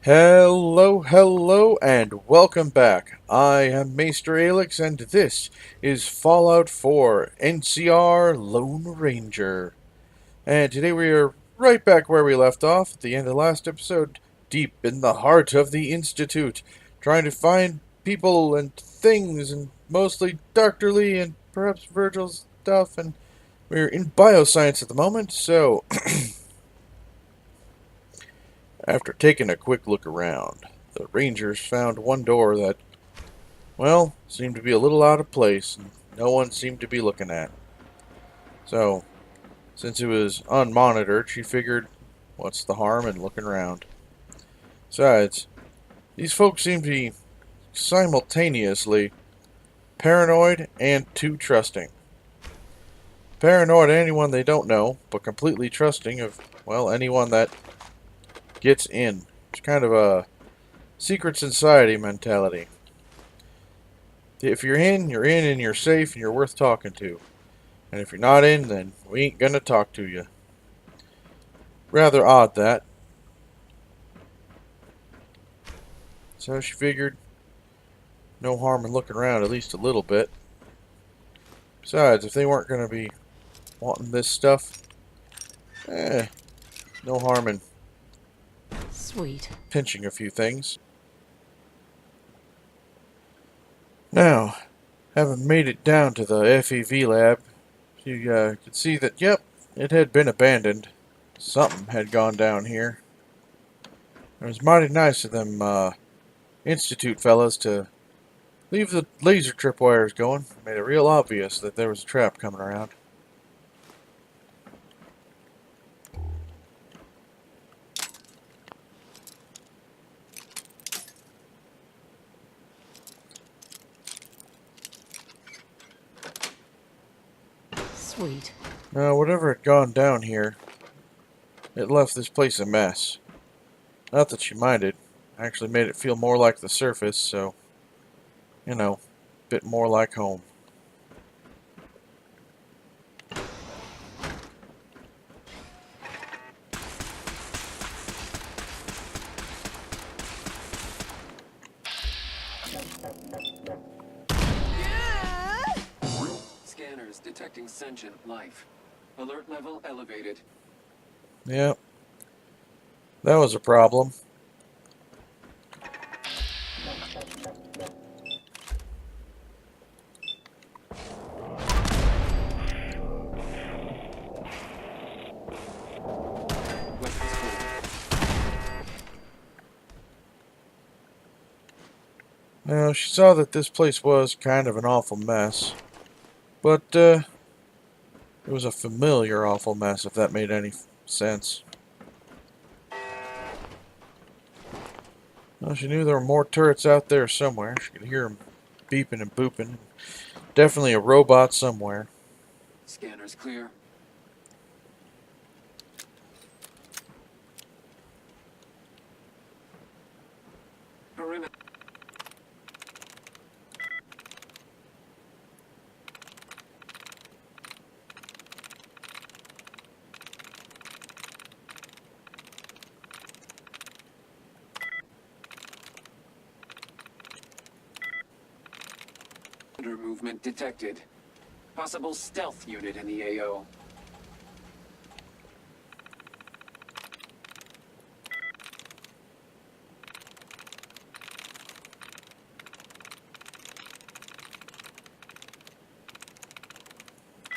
Hello, hello, and welcome back. I am Maester Aelix, and this is Fallout 4 NCR Lone Ranger. And today we are right back where we left off at the end of the last episode, deep in the heart of the Institute, trying to find people and things, and mostly Dr. Lee and perhaps Virgil's stuff, and we're in bioscience at the moment, so after taking a quick look around, the Rangers found one door that, well, seemed to be a little out of place and no one seemed to be looking at. So, since it was unmonitored, she figured, what's the harm in looking around? Besides, these folks seem to be simultaneously paranoid and too trusting. Paranoid of anyone they don't know, but completely trusting of, well, anyone that gets in. It's kind of a secret society mentality. If you're in, and you're safe, and you're worth talking to. And if you're not in, then we ain't gonna talk to you. Rather odd, that. So she figured, no harm in looking around at least a little bit. Besides, if they weren't gonna be wanting this stuff, no harm in Sweet. pinching a few things. Now, having made it down to the FEV lab, you could see that, yep, it had been abandoned. Something had gone down here. It was mighty nice of them Institute fellas to leave the laser tripwires going. Made it real obvious that there was a trap coming around. Sweet. Now, whatever had gone down here, it left this place a mess. Not that she minded. Actually made it feel more like the surface, so, you know, a bit more like home. Scanners detecting sentient life. Alert level elevated. Yep. That was a problem. Weapons full. Now, she saw that this place was kind of an awful mess. But, it was a familiar awful mess, if that made any sense. Well, she knew there were more turrets out there somewhere. She could hear them beeping and booping. Definitely a robot somewhere. Scanners clear. Perimeter. Movement detected. Possible stealth unit in the AO.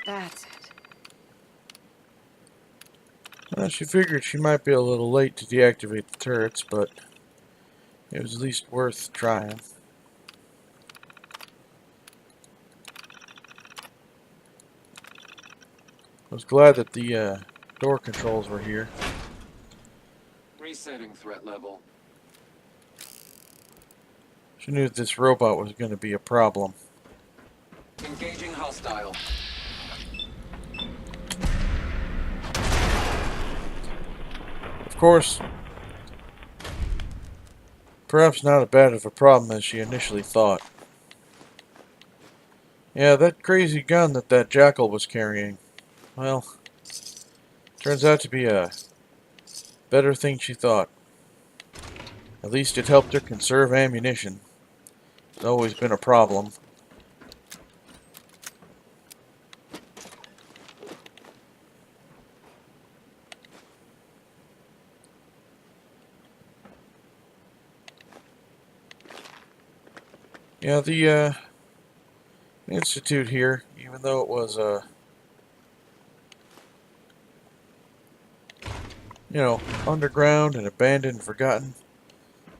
That's it. Well, she figured she might be a little late to deactivate the turrets, but it was at least worth trying. I was glad that the door controls were here. Resetting threat level. She knew that this robot was going to be a problem. Engaging hostile. Of course, perhaps not as bad of a problem as she initially thought. Yeah, that crazy gun that Jackal was carrying, well, turns out to be a better thing she thought. At least it helped her conserve ammunition. It's always been a problem. Yeah, the Institute here, even though it was, you know, underground and abandoned and forgotten,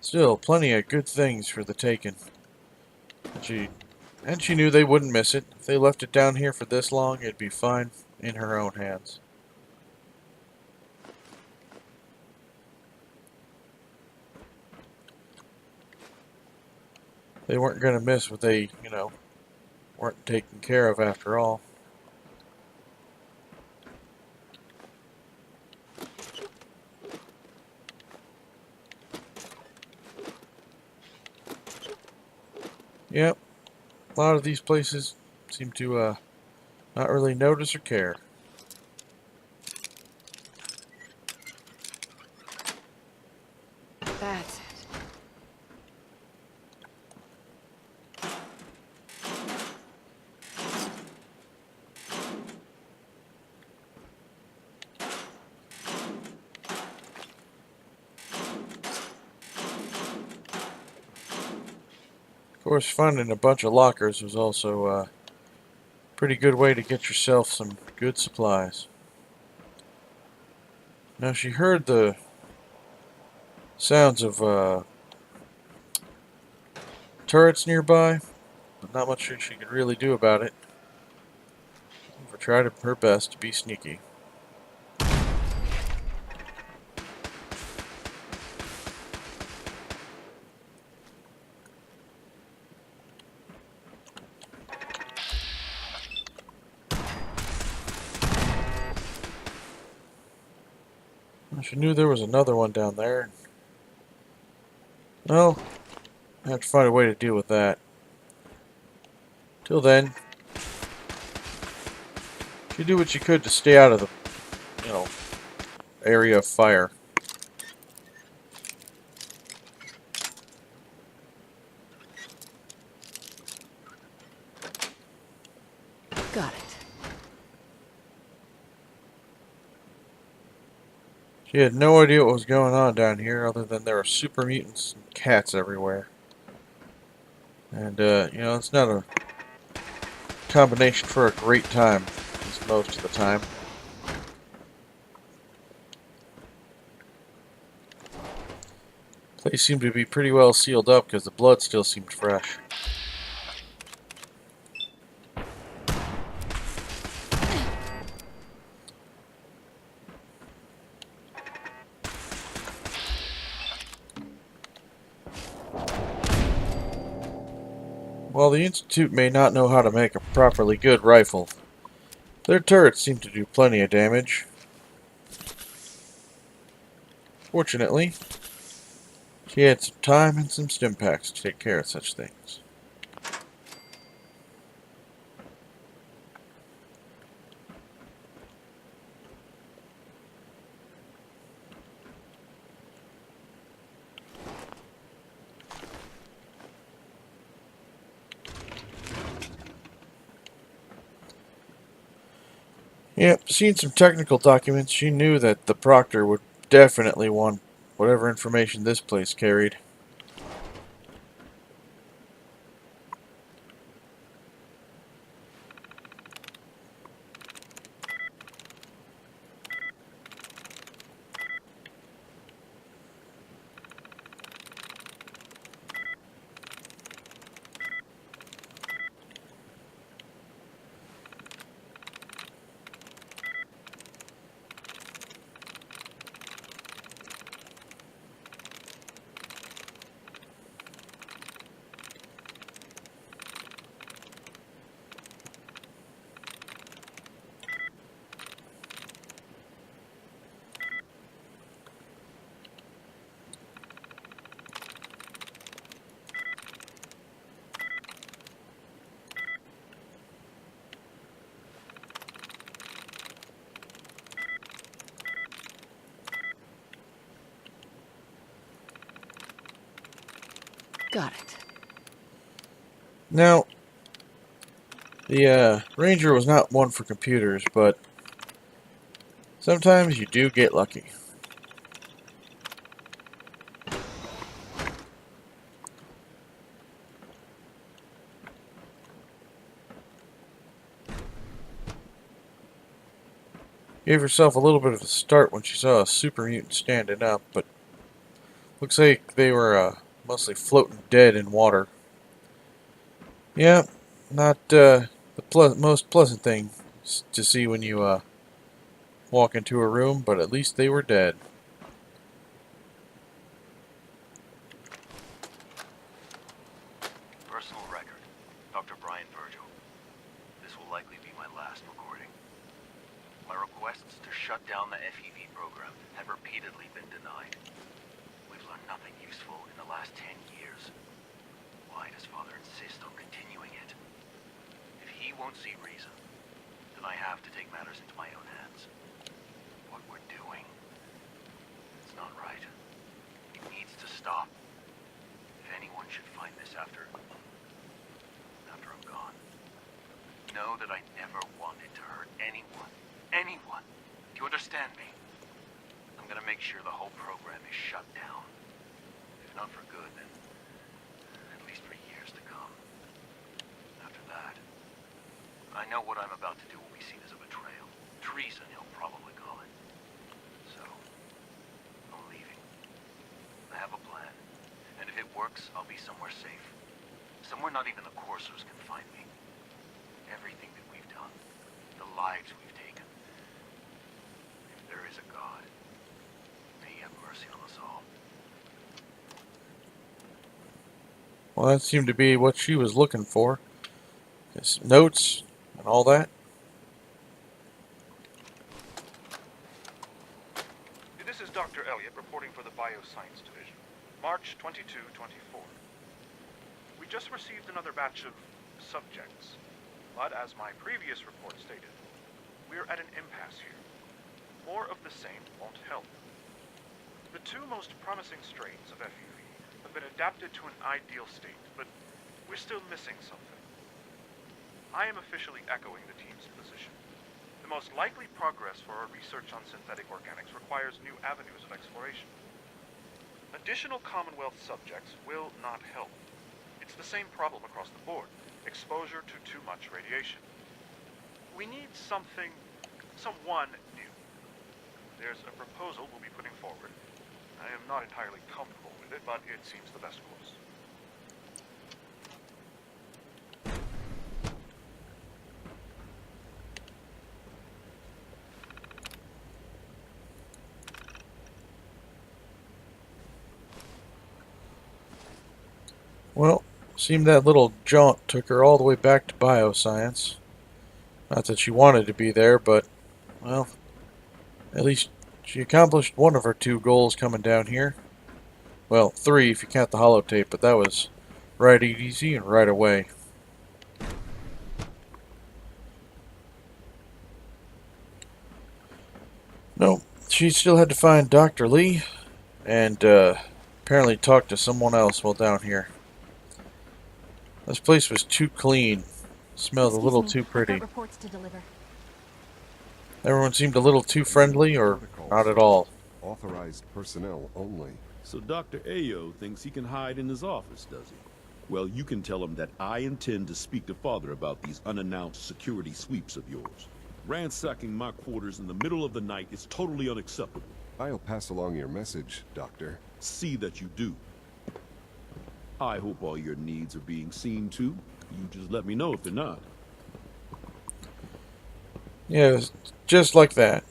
still plenty of good things for the taking. And she knew they wouldn't miss it. If they left it down here for this long, it'd be fine in her own hands. They weren't going to miss what they, you know, weren't taken care of after all. Yep, a lot of these places seem to not really notice or care. That's it. Of course, finding a bunch of lockers was also a pretty good way to get yourself some good supplies. Now, she heard the sounds of turrets nearby, but not much she could really do about it. Eva tried her best to be sneaky. She knew there was another one down there. Well, I have to find a way to deal with that. Till then, she did what she could to stay out of the, you know, area of fire. Got it. She had no idea what was going on down here other than there were super mutants and cats everywhere. And, you know, it's not a combination for a great time, at least most of the time. Place seemed to be pretty well sealed up because the blood still seemed fresh. While the Institute may not know how to make a properly good rifle, their turrets seem to do plenty of damage. Fortunately, she had some time and some stim packs to take care of such things. Yep, seeing some technical documents, she knew that the Proctor would definitely want whatever information this place carried. Got it. Now, the Ranger was not one for computers, but sometimes you do get lucky. Gave herself a little bit of a start when she saw a super mutant standing up, but looks like they were mostly floating dead in water. Yeah, not the most pleasant thing to see when you walk into a room, but at least they were dead. Personal record, Dr. Brian Virgil. This will likely be my last recording. My requests to shut down the FEV program have repeatedly been denied. We've learned nothing useful in the last 10 years. Why does Father insist on continuing it? If he won't see reason, then I have to take matters into my own hands. What we're doing, it's not right. It needs to stop. If anyone should find this after I'm gone, know that I never wanted to hurt anyone. Anyone. Do you understand me? I'm gonna make sure the whole program is shut down. If not for good, then at least for years to come. After that, I know what I'm about to do will be seen as a betrayal. Treason, he'll probably call it. So, I'm leaving. I have a plan. And if it works, I'll be somewhere safe. Somewhere not even the coursers can find me. Everything that we've done, the lives we've taken. If there is a God, may he have mercy on us all. Well, that seemed to be what she was looking for. His notes and all that. This is Dr. Elliot reporting for the Bioscience Division. March 22, 24. We just received another batch of subjects, but as my previous report stated, we're at an impasse here. More of the same won't help. The two most promising strains of FUV have been adapted to an ideal state, but we're still missing something. I am officially echoing the team's position. The most likely progress for our research on synthetic organics requires new avenues of exploration. Additional Commonwealth subjects will not help. It's the same problem across the board. Exposure to too much radiation. We need someone new. There's a proposal we'll be putting forward. I am not entirely comfortable with it, but it seems the best course. Well, seemed that little jaunt took her all the way back to bioscience. Not that she wanted to be there, but, well, at least she accomplished one of her two goals coming down here. Well, three if you count the holotape, but that was right easy and right away. No, she still had to find Dr. Lee and apparently talk to someone else while down here. This place was too clean. Smelled a little too pretty. I've got reports to deliver. Everyone seemed a little too friendly, or not at all. Authorized personnel only. So Dr. Ayo thinks he can hide in his office, does he? Well, you can tell him that I intend to speak to Father about these unannounced security sweeps of yours. Ransacking my quarters in the middle of the night is totally unacceptable. I'll pass along your message, Doctor. See that you do. I hope all your needs are being seen to. You just let me know if they're not. Yeah, it was just like that.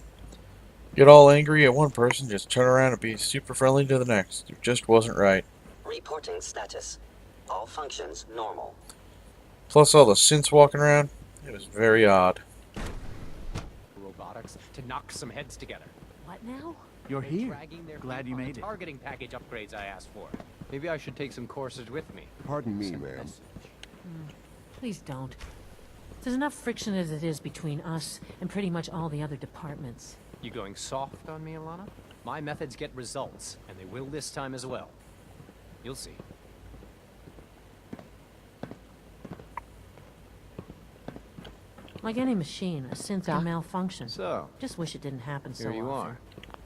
Get all angry at one person, just turn around and be super friendly to the next. It just wasn't right. Reporting status. All functions normal. Plus all the synths walking around, it was very odd. Robotics to knock some heads together. What now? You're They're here. dragging their Glad feet you on the made it. targeting package upgrades I asked for. Maybe I should take some courses with me. Pardon me, Send a ma'am. message. Please don't. There's enough friction as it is between us and pretty much all the other departments. You going soft on me, Alana? My methods get results, and they will this time as well. You'll see. Like any machine, a synth can malfunction. So, Just wish it didn't happen so here you often. are.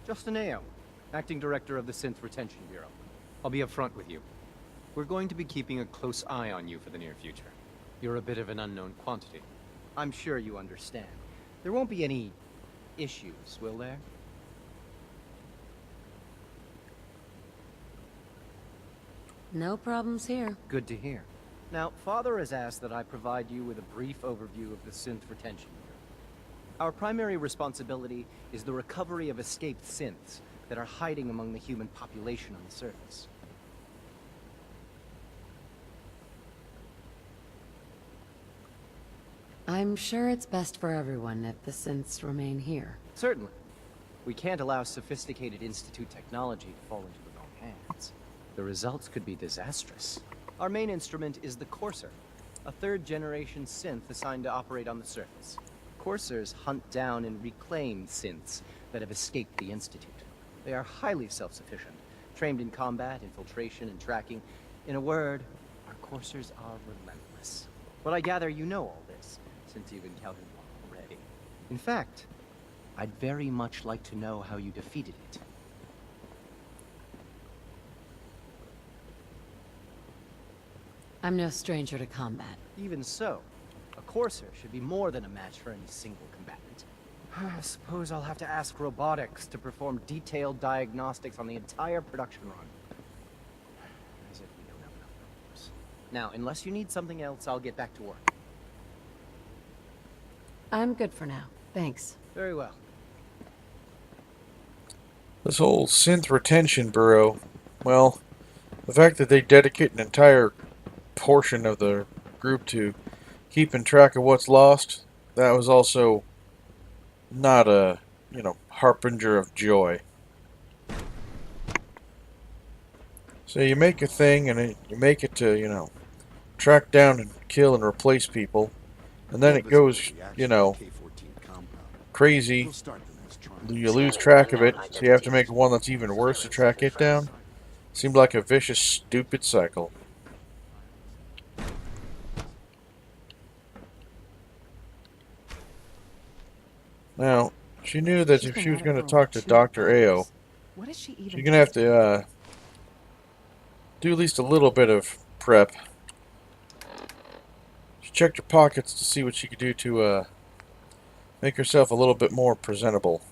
Justin Ayo, Acting Director of the Synth Retention Bureau. I'll be upfront with you. We're going to be keeping a close eye on you for the near future. You're a bit of an unknown quantity. I'm sure you understand. There won't be any issues, will there? No problems here. Good to hear. Now, Father has asked that I provide you with a brief overview of the Synth Retention Bureau. Our primary responsibility is the recovery of escaped synths that are hiding among the human population on the surface. I'm sure it's best for everyone if the synths remain here. Certainly. We can't allow sophisticated Institute technology to fall into the wrong hands. The results could be disastrous. Our main instrument is the Courser, a third-generation synth assigned to operate on the surface. Coursers hunt down and reclaim synths that have escaped the Institute. They are highly self-sufficient, trained in combat, infiltration, and tracking. In a word, our Coursers are relentless. But I gather you know all this, since you've encountered one already. In fact, I'd very much like to know how you defeated it. I'm no stranger to combat. Even so, a Courser should be more than a match for any single combatant. I suppose I'll have to ask robotics to perform detailed diagnostics on the entire production run. As if we don't have enough numbers. Now, unless you need something else, I'll get back to work. I'm good for now. Thanks. Very well. This whole synth retention bureau, well, the fact that they dedicate an entire portion of the group to keeping track of what's lost, that was also not a, harbinger of joy. So you make a thing and you make it to, track down and kill and replace people, and then it goes, crazy. You lose track of it, so you have to make one that's even worse to track it down. Seemed like a vicious, stupid cycle. Now, she knew that if she was going to talk to Dr. Ayo, she's going to have to do at least a little bit of prep. She checked her pockets to see what she could do to make herself a little bit more presentable.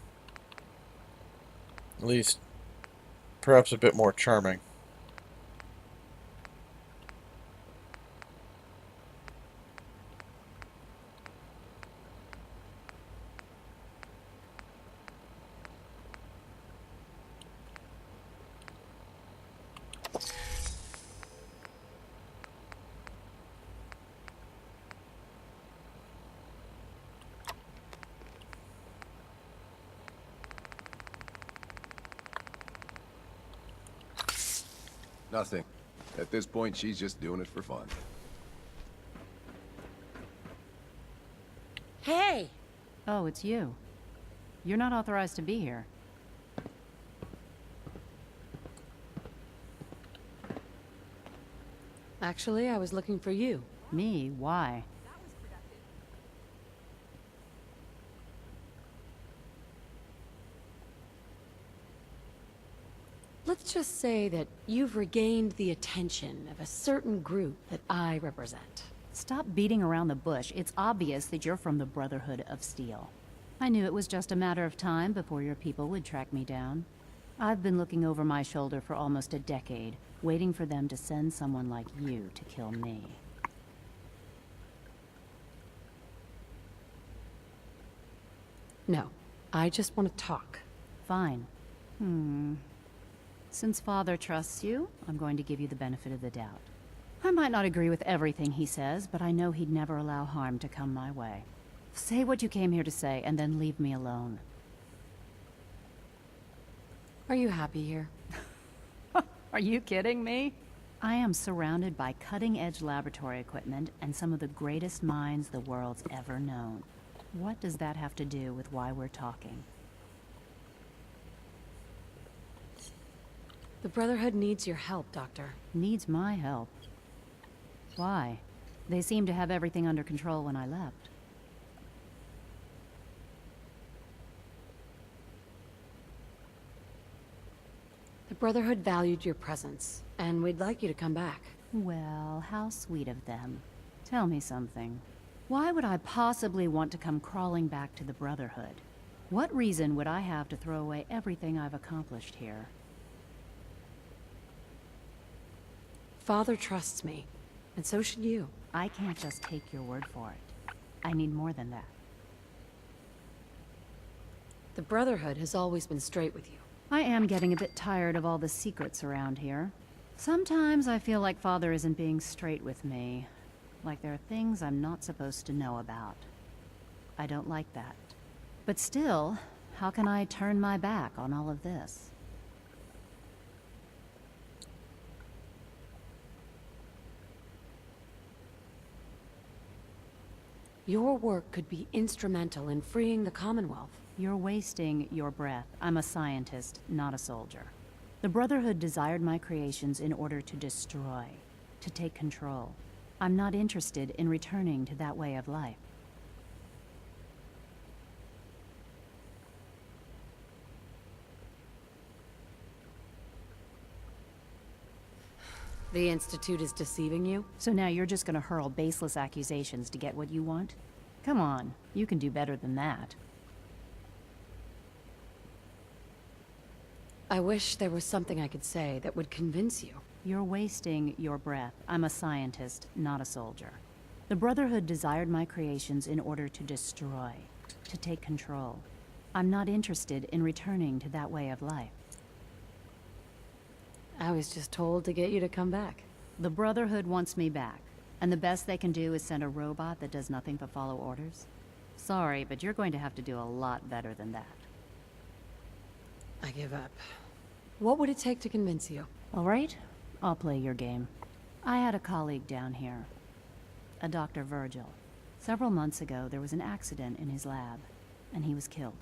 At least, perhaps a bit more charming. Nothing. At this point, she's just doing it for fun. Hey! Oh, it's you. You're not authorized to be here. Actually, I was looking for you. Me? Why? Let's just say that you've regained the attention of a certain group that I represent. Stop beating around the bush. It's obvious that you're from the Brotherhood of Steel. I knew it was just a matter of time before your people would track me down. I've been looking over my shoulder for almost a decade, waiting for them to send someone like you to kill me. No, I just want to talk. Fine. Since Father trusts you, I'm going to give you the benefit of the doubt. I might not agree with everything he says, but I know he'd never allow harm to come my way. Say what you came here to say, and then leave me alone. Are you happy here? Are you kidding me? I am surrounded by cutting-edge laboratory equipment and some of the greatest minds the world's ever known. What does that have to do with why we're talking? The Brotherhood needs your help, Doctor. Needs my help? Why? They seemed to have everything under control when I left. Brotherhood valued your presence, and we'd like you to come back. Well, how sweet of them. Tell me something. Why would I possibly want to come crawling back to the Brotherhood? What reason would I have to throw away everything I've accomplished here? Father trusts me, and so should you. I can't just take your word for it. I need more than that. The Brotherhood has always been straight with you. I am getting a bit tired of all the secrets around here. Sometimes I feel like Father isn't being straight with me. Like there are things I'm not supposed to know about. I don't like that. But still, how can I turn my back on all of this? Your work could be instrumental in freeing the Commonwealth. You're wasting your breath. I'm a scientist, not a soldier. The Brotherhood desired my creations in order to destroy, to take control. I'm not interested in returning to that way of life. The Institute is deceiving you? So now you're just gonna hurl baseless accusations to get what you want? Come on, you can do better than that. I wish there was something I could say that would convince you. You're wasting your breath. I'm a scientist, not a soldier. The Brotherhood desired my creations in order to destroy, to take control. I'm not interested in returning to that way of life. I was just told to get you to come back. The Brotherhood wants me back, and the best they can do is send a robot that does nothing but follow orders. Sorry, but you're going to have to do a lot better than that. I give up. What would it take to convince you? All right, I'll play your game. I had a colleague down here, a Dr. Virgil. Several months ago, there was an accident in his lab, and he was killed.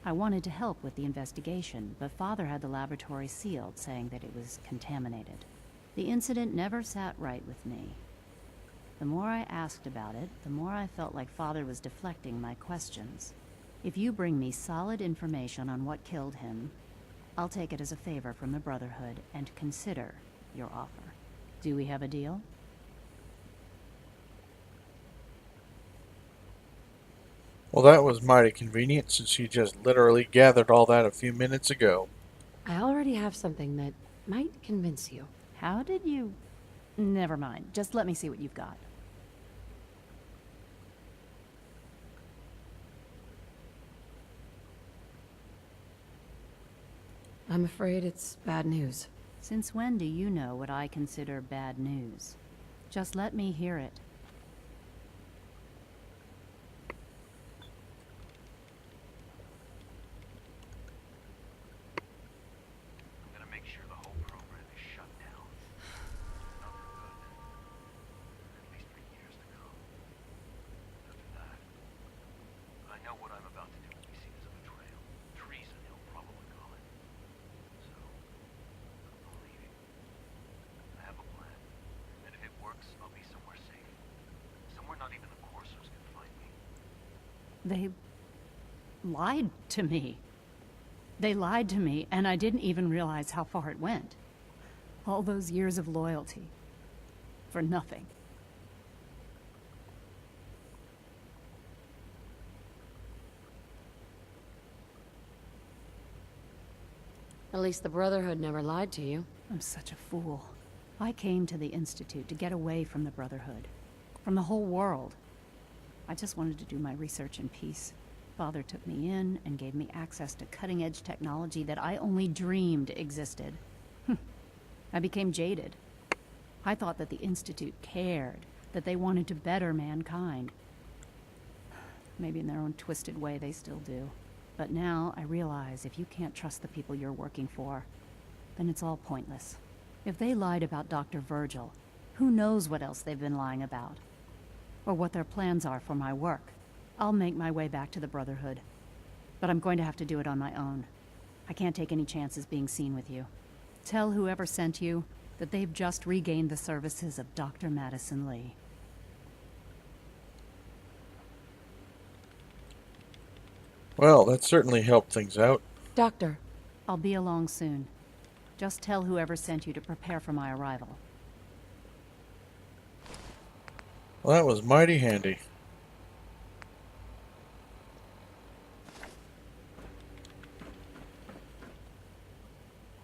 I wanted to help with the investigation, but Father had the laboratory sealed, saying that it was contaminated. The incident never sat right with me. The more I asked about it, the more I felt like Father was deflecting my questions. If you bring me solid information on what killed him, I'll take it as a favor from the Brotherhood and consider your offer. Do we have a deal? Well, that was mighty convenient since you just literally gathered all that a few minutes ago. I already have something that might convince you. How did you... Never mind. Just let me see what you've got. I'm afraid it's bad news. Since when do you know what I consider bad news? Just let me hear it. I'm gonna make sure the whole program is shut down. Not for good. At least for years to come. After that, I know what I'm about to do will be seen as a betrayal. Treason, he'll probably call it. So, I'm leaving. I have a plan. And if it works, I'll be somewhere safe. Somewhere not even the coursers can find me. They lied to me. They lied to me, and I didn't even realize how far it went. All those years of loyalty. For nothing. At least the Brotherhood never lied to you. I'm such a fool. I came to the Institute to get away from the Brotherhood. From the whole world. I just wanted to do my research in peace. Father took me in and gave me access to cutting-edge technology that I only dreamed existed. I became jaded. I thought that the Institute cared, that they wanted to better mankind. Maybe in their own twisted way they still do. But now I realize if you can't trust the people you're working for, then it's all pointless. If they lied about Dr. Virgil, who knows what else they've been lying about? Or what their plans are for my work. I'll make my way back to the Brotherhood. But I'm going to have to do it on my own. I can't take any chances being seen with you. Tell whoever sent you that they've just regained the services of Dr. Madison Lee. Well, that certainly helped things out. Doctor. I'll be along soon. Just tell whoever sent you to prepare for my arrival. Well, that was mighty handy.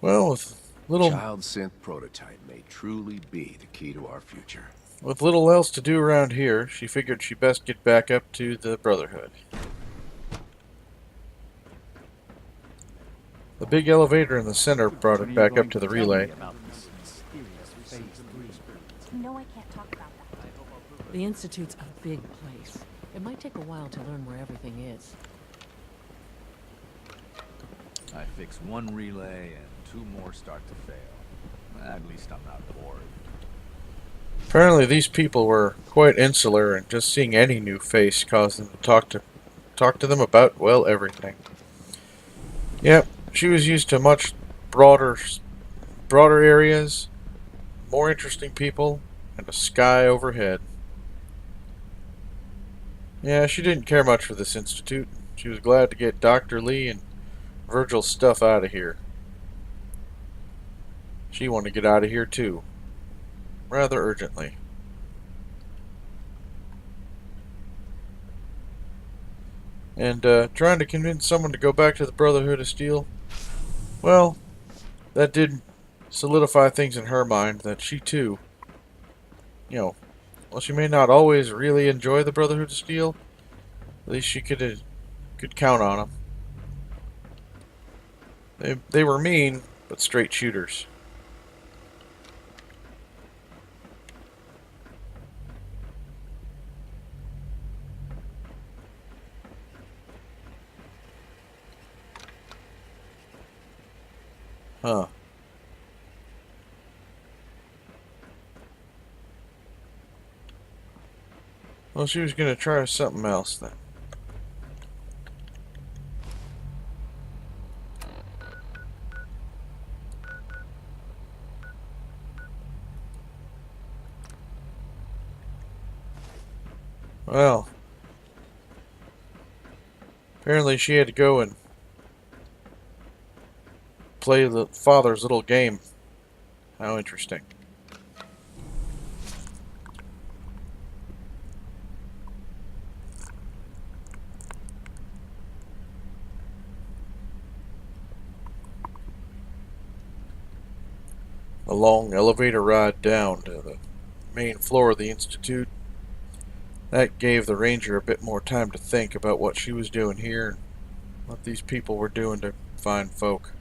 Well, Child synth prototype may truly be the key to our future. with little else to do around here, she figured she'd best get back up to the Brotherhood. The big elevator in the center brought it back up to the relay. No, I can't talk about that. The Institute's a big place. It might take a while to learn where everything is. I fix one relay and 2 more start to fail. At least I'm not bored. Apparently these people were quite insular, and just seeing any new face caused them to talk to them about, well, everything. Yep, she was used to much broader areas, more interesting people, and a sky overhead. Yeah, she didn't care much for this institute. She was glad to get Dr. Lee and Virgil's stuff out of here. She wanted to get out of here too, rather urgently. And trying to convince someone to go back to the Brotherhood of Steel, well, that did solidify things in her mind that she too, well, she may not always really enjoy the Brotherhood of Steel, at least she could count on them. They were mean, but straight shooters. Huh. Well, she was going to try something else then. Well, apparently she had to go and play the father's little game. How interesting. A long elevator ride down to the main floor of the Institute. That gave the Ranger a bit more time to think about what she was doing here and what these people were doing to fine folk.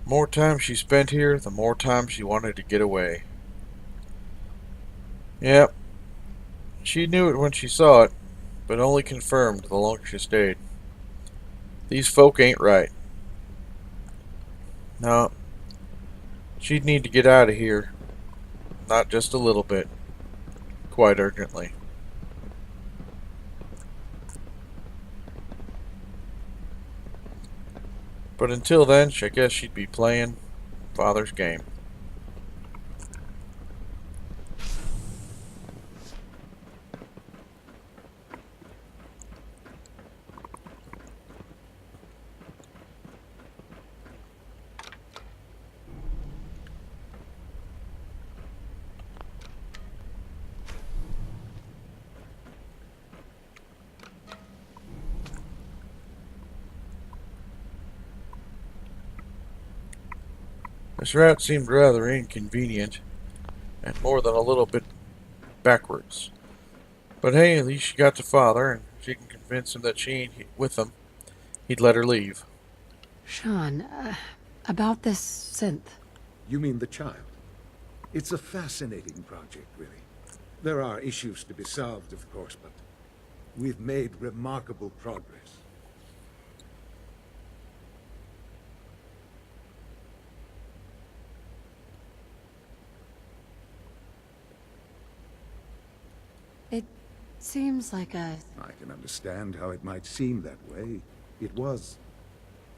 The more time she spent here, the more time she wanted to get away. Yep, she knew it when she saw it, but only confirmed the longer she stayed. These folk ain't right. No, she'd need to get out of here. Not just a little bit. Quite urgently. But until then, I guess she'd be playing Father's game. This route seemed rather inconvenient, and more than a little bit backwards. But hey, at least she got to Father, and she can convince him that she ain't with him. He'd let her leave. Sean, about this synth. You mean the child? It's a fascinating project, really. There are issues to be solved, of course, but we've made remarkable progress. It seems like a... I can understand how it might seem that way. It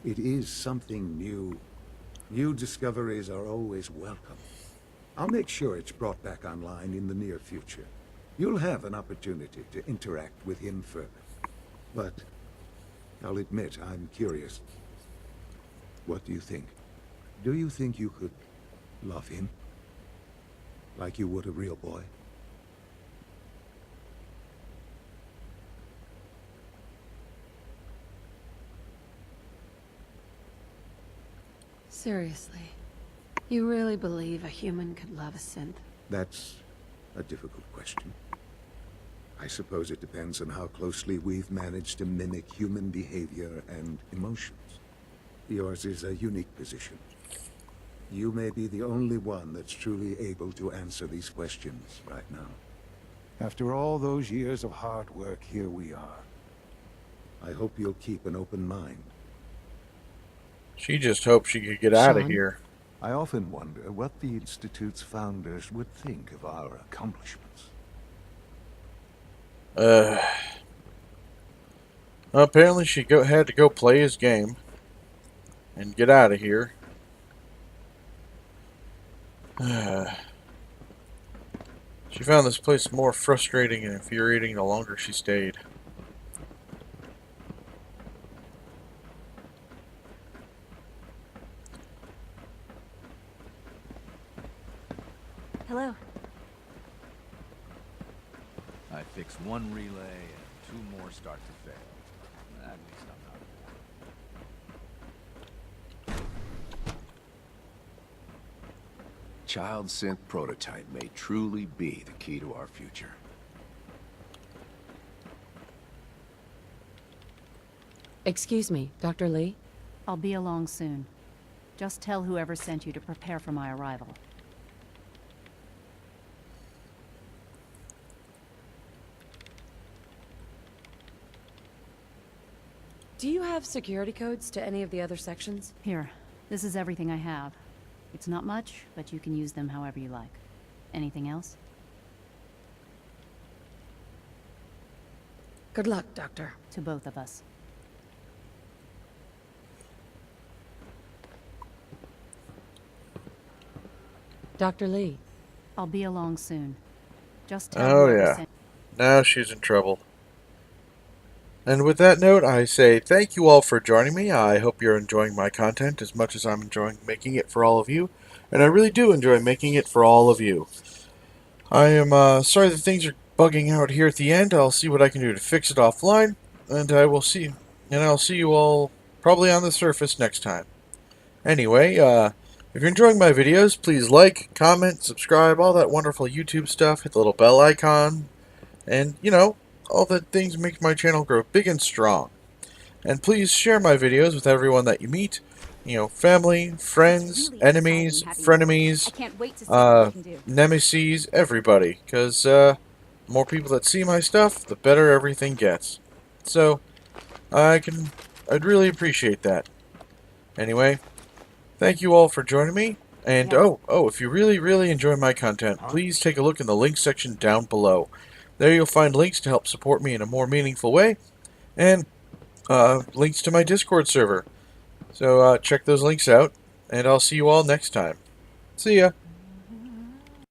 is something new. New discoveries are always welcome. I'll make sure it's brought back online in the near future. You'll have an opportunity to interact with him further. But I'll admit I'm curious. What do you think? Do you think you could love him? Like you would a real boy? Seriously, you really believe a human could love a synth? That's a difficult question. I suppose it depends on how closely we've managed to mimic human behavior and emotions. Yours is a unique position. You may be the only one that's truly able to answer these questions right now. After all those years of hard work, here we are. I hope you'll keep an open mind. She just hoped she could get out of here. I often wonder what the Institute's founders would think of our accomplishments. Apparently she had to go play his game and get out of here. She found this place more frustrating and infuriating the longer she stayed. Hello. I fix one relay and two more start to fail. At least I'm not. Child synth prototype may truly be the key to our future. Excuse me, Dr. Lee? I'll be along soon. Just tell whoever sent you to prepare for my arrival. Do you have security codes to any of the other sections? Here, this is everything I have. It's not much, but you can use them however you like. Anything else? Good luck, Doctor. To both of us. Dr. Lee. I'll be along soon. Just tell Oh whoever yeah. sent- Now she's in trouble. And with that note, I say thank you all for joining me. I hope you're enjoying my content as much as I'm enjoying making it for all of you. And I really do enjoy making it for all of you. I am sorry that things are bugging out here at the end. I'll see what I can do to fix it offline. And I'll see you all probably on the surface next time. Anyway, if you're enjoying my videos, please like, comment, subscribe, all that wonderful YouTube stuff. Hit the little bell icon. And, you know, all the things make my channel grow big and strong. And please share my videos with everyone that you meet. You know, family, friends, enemies, frenemies, nemesis, everybody. Because more people that see my stuff, the better everything gets. So, I'd really appreciate that. Anyway, thank you all for joining me. And if you really enjoy my content, please take a look in the links section down below. There you'll find links to help support me in a more meaningful way, and links to my Discord server. So check those links out, and I'll see you all next time. See ya!